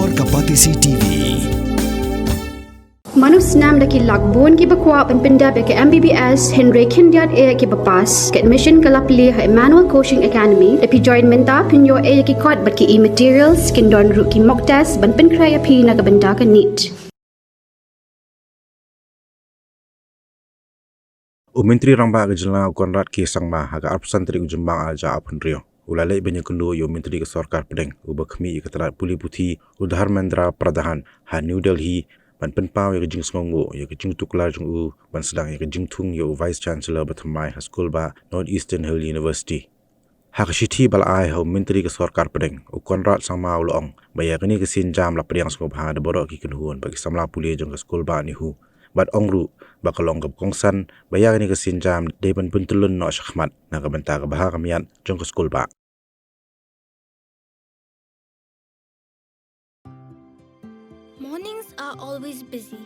Sorkar TV. Manus nam daki lakbon ki bakwa penpenda be ke MBBS Henry Kindiat e ki bapas ke admission ke lapli ha Emmanuel Coaching Academy epi join menta pinyo e ki kod bat ki e-materials kin don ru ki mock test ban pen kray api na kabenda ka neat. Myntri rangba ke jela Conrad ki sangma haga arpusan tri ujembang alja apun rio. Ulalai banyak kundu Myntri ke Sorkar Pdeng ubakmi ikatrat puli puthi udhar mendra pradahan ha New Delhi ban penpau ya jing songo ya jing Tuklar jung u ban sedang ya jing Thung ya vice chancellor ba Thymmai school ba Northeastern Hill University. Ha kashiti bal ai ha Myntri ke Sorkar Pdeng u Conrad sama ulong ba ya ni ke sin jam la priang songo ba de borok ki kunhuan bagi samla puli jung ke school ba Nehu. Bat ongru bakalong ke kongsan bayar ni ke sin jam de ban puntulun no shakhmat na ka benta ka bahar kamian jung ke school ba. Mornings are always busy.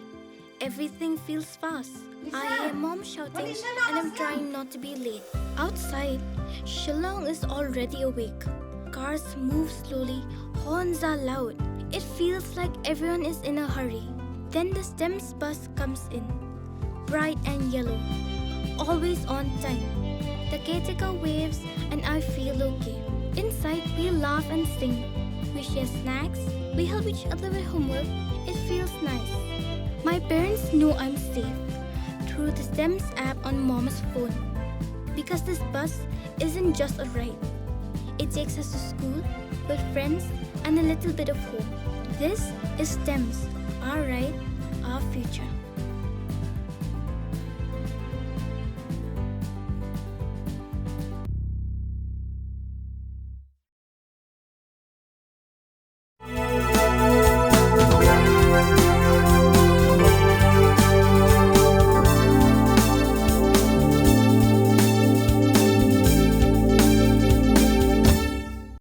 Everything feels fast. I hear mom shouting and I'm trying not to be late. Outside, Shillong is already awake. Cars move slowly, horns are loud. It feels like everyone is in a hurry. Then the STEM's bus comes in, bright and yellow, always on time. The caretaker waves and I feel okay. Inside, we laugh and sing. We share snacks, we help each other with homework. It feels nice. My parents know I'm safe through the STEM's app on Mom's phone. Because this bus isn't just a ride. It takes us to school with friends and a little bit of hope. This is STEM's, our ride, our future.